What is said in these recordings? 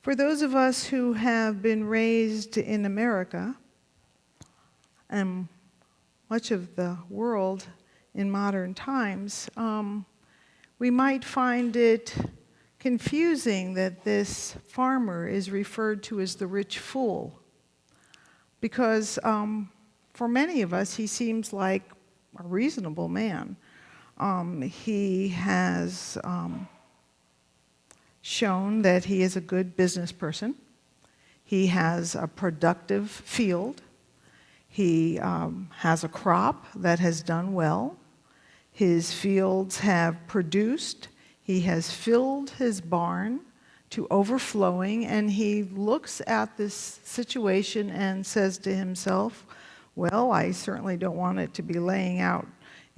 For those of us who have been raised in America, and much of the world in modern times, we might find it confusing that this farmer is referred to as the rich fool, because for many of us, he seems like a reasonable man. He has shown that he is a good business person. He has a productive field. He has a crop that has done well. His fields have produced. He has filled his barn to overflowing, and he looks at this situation and says to himself, well, I certainly don't want it to be laying out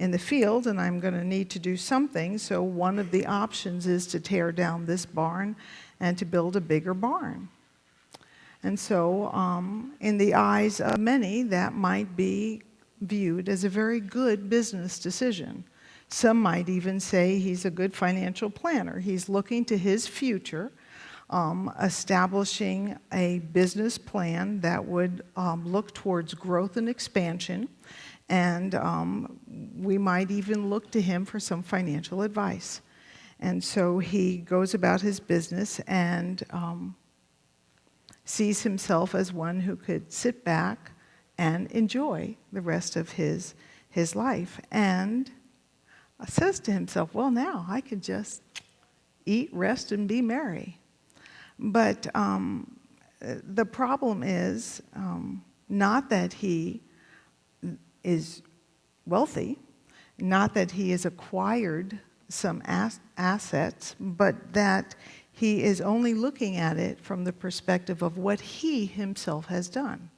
in the field, and I'm going to need to do something. So one of the options is to tear down this barn and to build a bigger barn. And so in the eyes of many, that might be viewed as a very good business decision. Some might even say he's a good financial planner. He's looking to his future, establishing a business plan that would look towards growth and expansion, and we might even look to him for some financial advice. And so he goes about his business and sees himself as one who could sit back and enjoy the rest of his life, and says to himself, well, now I could just eat, rest, and be merry. But the problem is not that he is wealthy, not that he has acquired some assets, but that he is only looking at it from the perspective of what he himself has done.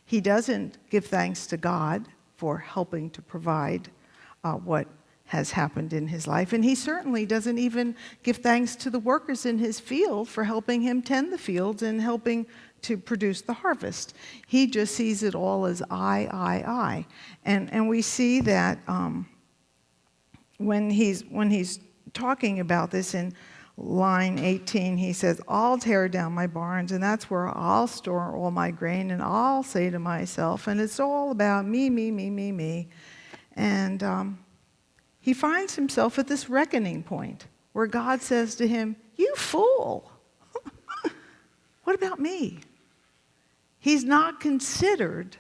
He doesn't give thanks to God for helping to provide what has happened in his life, and he certainly doesn't even give thanks to the workers in his field for helping him tend the fields and helping to produce the harvest. He just sees it all as I. And we see that when he's talking about this in line 18, he says, I'll tear down my barns, and that's where I'll store all my grain, and I'll say to myself, and it's all about me. And he finds himself at this reckoning point where God says to him, you fool, what about me? He's not considered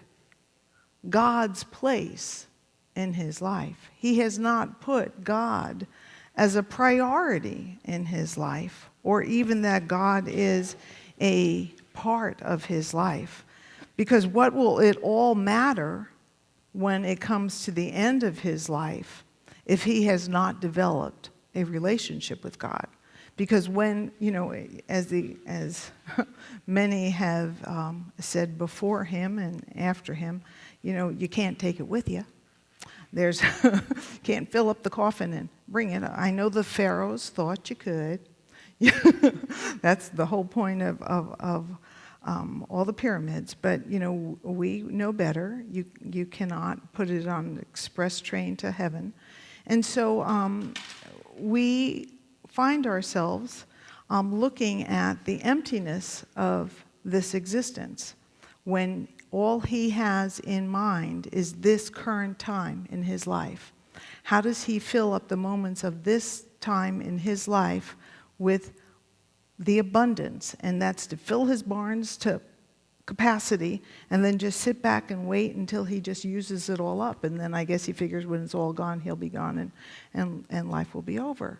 God's place in his life. He has not put God as a priority in his life, or even that God is a part of his life. Because what will it all matter when it comes to the end of his life if he has not developed a relationship with God? Because when, as many have said before him and after him, you can't take it with you. There's can't fill up the coffin and bring it. I know the pharaohs thought you could. That's the whole point of all the pyramids. But we know better. You cannot put it on an express train to heaven, and so we find ourselves looking at the emptiness of this existence when all he has in mind is this current time in his life. How does he fill up the moments of this time in his life with the abundance? And that's to fill his barns to capacity and then just sit back and wait until he just uses it all up. And then I guess he figures when it's all gone, he'll be gone and life will be over.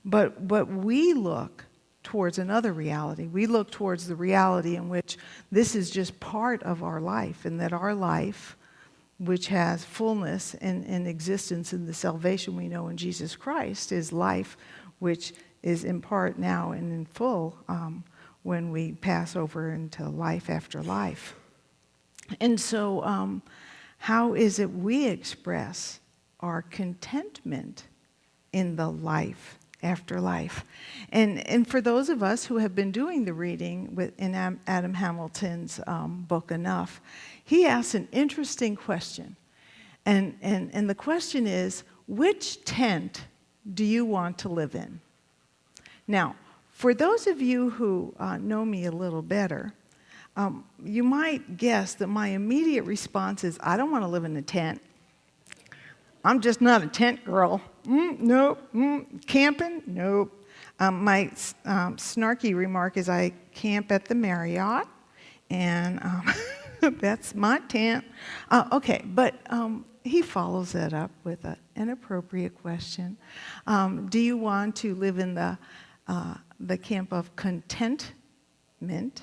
But we look towards another reality. We look towards the reality in which this is just part of our life, and that our life, which has fullness and existence in the salvation we know in Jesus Christ, is life which is in part now and in full when we pass over into life after life. And so how is it we express our contentment in the life after life? And for those of us who have been doing the reading in Adam Hamilton's book Enough, he asks an interesting question. And the question is, which tent do you want to live in? Now, For those of you who know me a little better, you might guess that my immediate response is, I don't want to live in a tent. I'm just not a tent girl. Nope. Camping? Nope. My snarky remark is I camp at the Marriott, and that's my tent. Okay, but he follows that up with an appropriate question. Do you want to live in the camp of contentment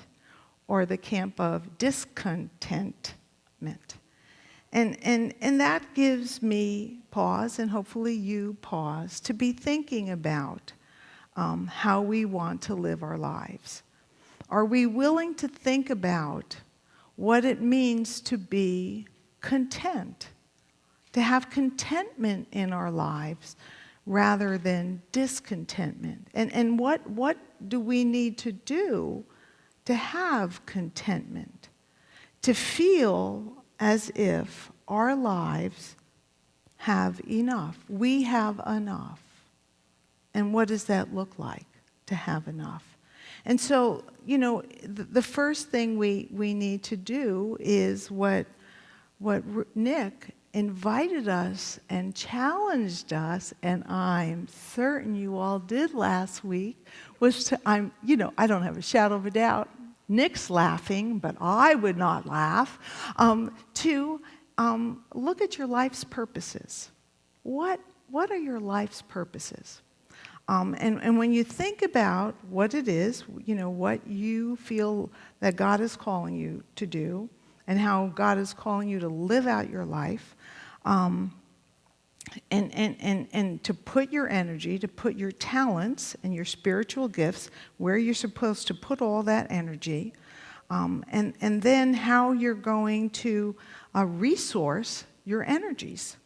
or the camp of discontentment? And that gives me pause, and hopefully you pause, to be thinking about how we want to live our lives. Are we willing to think about what it means to be content, to have contentment in our lives rather than discontentment? And what do we need to do to have contentment, to feel as if our lives have enough? We have enough. And what does that look like, to have enough? And so, the first thing we need to do is what Nick invited us and challenged us, and I'm certain you all did last week, was to, I don't have a shadow of a doubt, Nick's laughing, but I would not laugh, to look at your life's purposes. What are your life's purposes? And when you think about what it is, what you feel that God is calling you to do, and how God is calling you to live out your life, and to put your energy, to put your talents and your spiritual gifts where you're supposed to put all that energy, and then how you're going to resource your energies.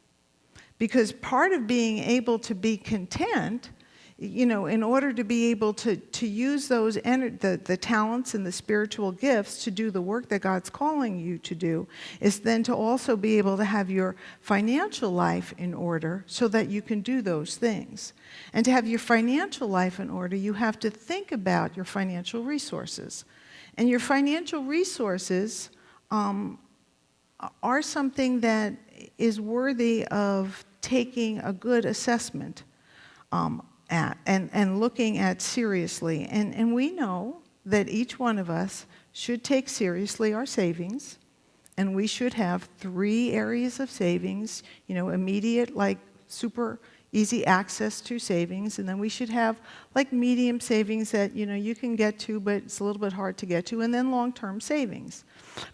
Because part of being able to be content, in order to be able to use those the talents and the spiritual gifts to do the work that God's calling you to do, is then to also be able to have your financial life in order so that you can do those things. And to have your financial life in order, you have to think about your financial resources. And your financial resources are something that is worthy of taking a good assessment at and looking at seriously. And we know that each one of us should take seriously our savings, and we should have 3 areas of savings, immediate, like super easy access to savings, and then we should have like medium savings that you can get to, but it's a little bit hard to get to, and then long-term savings,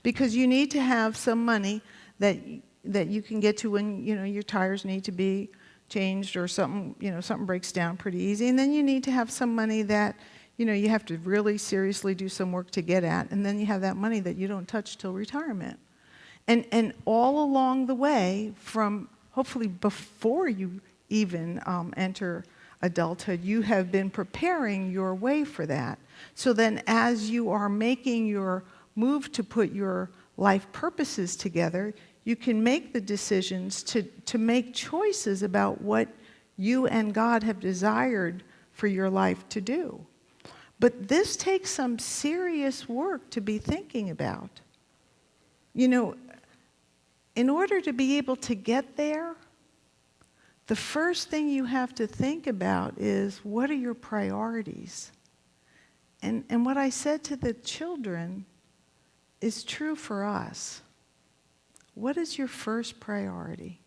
because you need to have some money that you can get to when your tires need to be changed or something breaks down pretty easy, and then you need to have some money that you have to really seriously do some work to get at, and then you have that money that you don't touch till retirement. And all along the way, from hopefully before you even enter adulthood, you have been preparing your way for that. So then as you are making your move to put your life purposes together, you can make the decisions to make choices about what you and God have desired for your life to do. But this takes some serious work to be thinking about. In order to be able to get there, the first thing you have to think about is, what are your priorities? And what I said to the children is true for us. What is your first priority?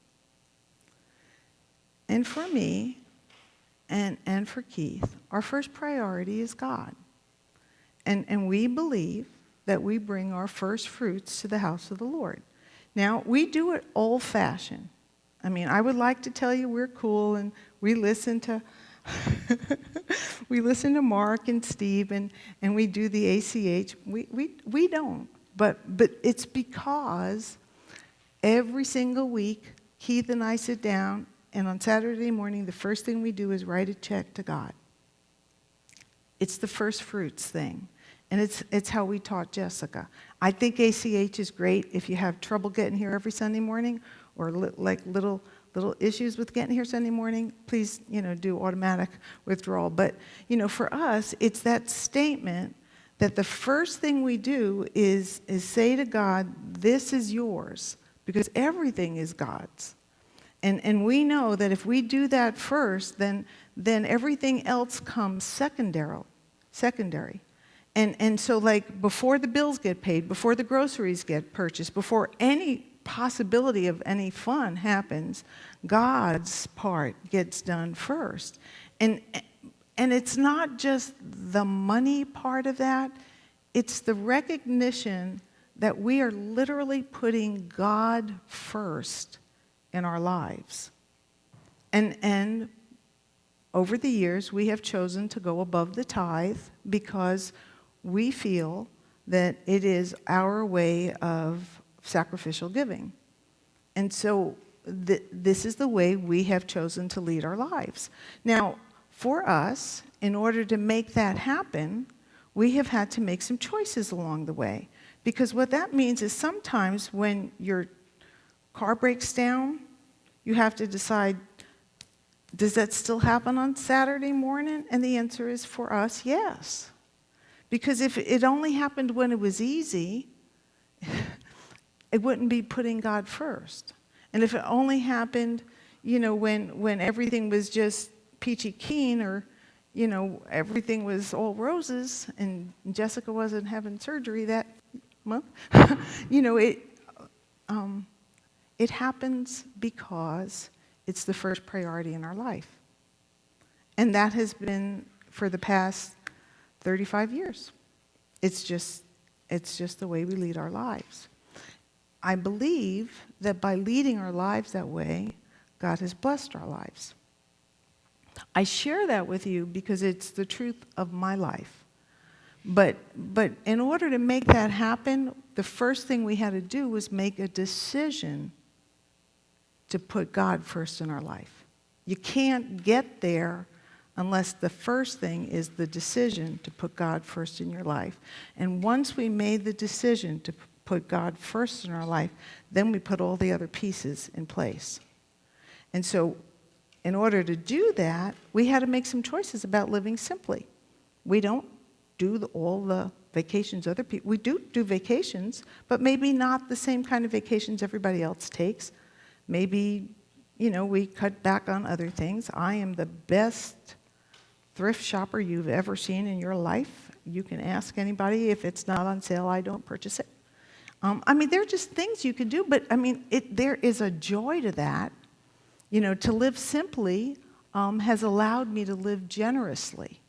And for me, and for Keith, our first priority is God. And we believe that we bring our first fruits to the house of the Lord. Now, we do it old-fashioned. I mean, I would like to tell you we're cool and we listen to Mark and Steve and we do the ACH. We don't. But it's because every single week, Keith and I sit down, and on Saturday morning, the first thing we do is write a check to God. It's the first fruits thing. And it's how we taught Jessica. I think ACH is great if you have trouble getting here every Sunday morning, or like little little issues with getting here Sunday morning, please, do automatic withdrawal. But, for us, it's that statement that the first thing we do is say to God, this is yours, because everything is God's. And we know that if we do that first, then everything else comes secondary. And so, like, before the bills get paid, before the groceries get purchased, before any possibility of any fun happens, God's part gets done first. And it's not just the money part of that, it's the recognition that we are literally putting God first in our lives. And over the years, we have chosen to go above the tithe because we feel that it is our way of sacrificial giving. And so this is the way we have chosen to lead our lives. Now, for us, in order to make that happen, we have had to make some choices along the way. Because what that means is sometimes when your car breaks down, you have to decide, does that still happen on Saturday morning? And the answer is, for us, yes. Because if it only happened when it was easy, it wouldn't be putting God first. And if it only happened, when everything was just peachy keen, or, everything was all roses and Jessica wasn't having surgery that month, it happens because it's the first priority in our life. And that has been for the past 35 years. It's just the way we lead our lives. I believe that by leading our lives that way, God has blessed our lives. I share that with you because it's the truth of my life. But in order to make that happen, the first thing we had to do was make a decision to put God first in our life. You can't get there unless the first thing is the decision to put God first in your life. And once we made the decision to put God first in our life, then we put all the other pieces in place. And so, in order to do that, we had to make some choices about living simply. We don't do all the vacations other people. We do vacations, but maybe not the same kind of vacations everybody else takes. Maybe, we cut back on other things. I am the best thrift shopper you've ever seen in your life. You can ask anybody. If it's not on sale, I don't purchase it. There are just things you can do, but there is a joy to that. To live simply has allowed me to live generously.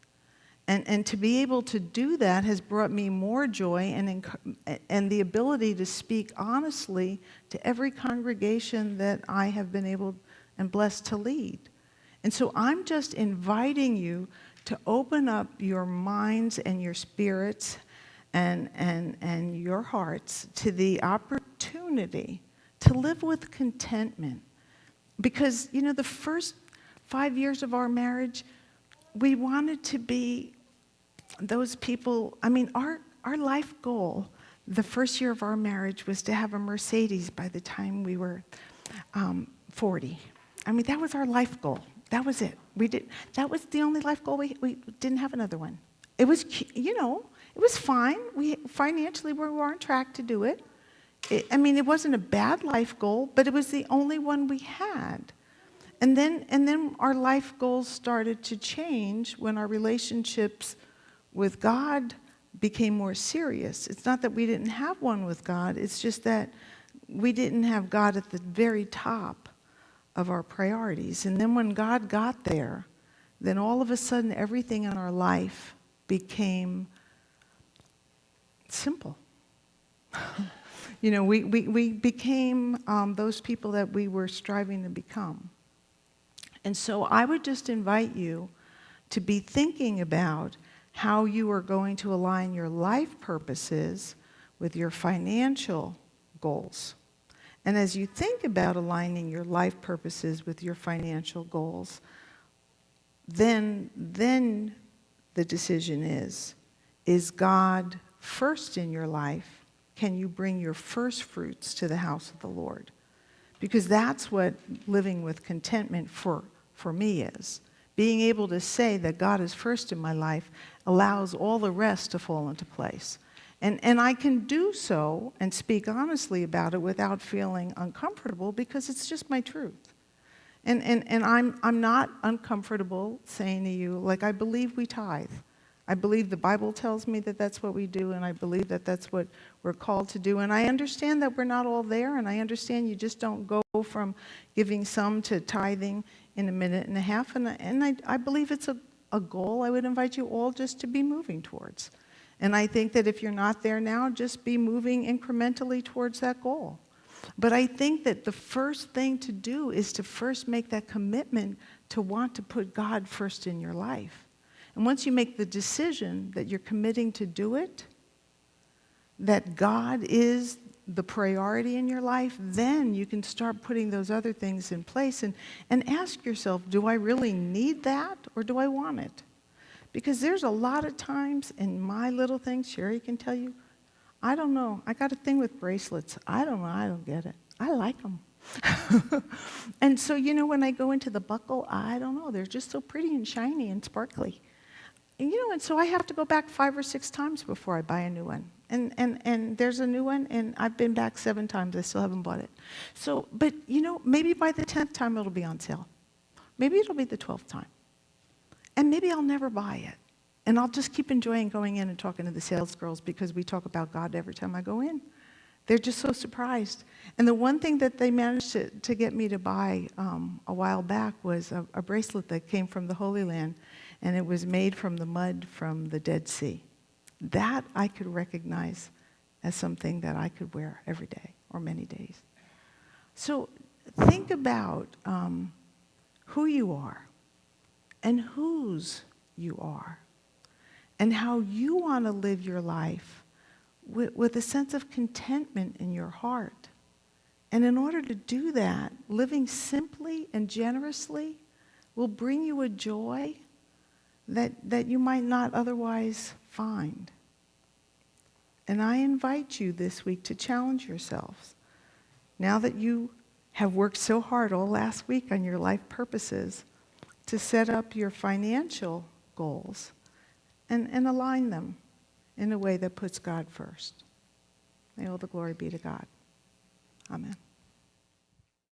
And to be able to do that has brought me more joy and the ability to speak honestly to every congregation that I have been able and blessed to lead. And so I'm just inviting you to open up your minds and your spirits and your hearts to the opportunity to live with contentment. Because, the first 5 years of our marriage, we wanted to be those people. Our life goal the first year of our marriage was to have a Mercedes by the time we were 40. That was our life goal. That was it. That was the only life goal. We didn't have another one. It was, it was fine. We financially were on track to do it. It wasn't a bad life goal, but it was the only one we had. And then our life goals started to change when our relationships with God became more serious. It's not that we didn't have one with God, it's just that we didn't have God at the very top of our priorities. And then when God got there, then all of a sudden everything in our life became simple. We became those people that we were striving to become. And so I would just invite you to be thinking about how you are going to align your life purposes with your financial goals. And as you think about aligning your life purposes with your financial goals, then the decision is God first in your life? Can you bring your first fruits to the house of the Lord? Because that's what living with contentment for me is. Being able to say that God is first in my life allows all the rest to fall into place. And I can do so and speak honestly about it without feeling uncomfortable because it's just my truth. And I'm not uncomfortable saying to you, like, I believe we tithe. I believe the Bible tells me that that's what we do, and I believe that that's what we're called to do. And I understand that we're not all there, and I understand you just don't go from giving some to tithing in a minute and a half. And I believe it's a goal I would invite you all just to be moving towards. And I think that if you're not there now, just be moving incrementally towards that goal. But I think that the first thing to do is to first make that commitment to want to put God first in your life. And once you make the decision that you're committing to do it, that God is the priority in your life, then you can start putting those other things in place and ask yourself, do I really need that or do I want it? Because there's a lot of times in my little things, Sherry can tell you, I don't know. I got a thing with bracelets. I don't know. I don't get it. I like them. And so, when I go into the buckle, I don't know. They're just so pretty and shiny and sparkly. And so I have to go back 5 or 6 times before I buy a new one. And there's a new one, and I've been back 7 times. I still haven't bought it. So, but, maybe by the 10th time it'll be on sale. Maybe it'll be the 12th time. And maybe I'll never buy it. And I'll just keep enjoying going in and talking to the sales girls because we talk about God every time I go in. They're just so surprised. And the one thing that they managed to get me to buy a while back was a bracelet that came from the Holy Land, and it was made from the mud from the Dead Sea. That I could recognize as something that I could wear every day or many days. So think about who you are and whose you are and how you want to live your life with a sense of contentment in your heart. And in order to do that, living simply and generously will bring you a joy that you might not otherwise find. And I invite you this week to challenge yourselves. Now that you have worked so hard all last week on your life purposes, to set up your financial goals and align them in a way that puts God first. May all the glory be to God. Amen.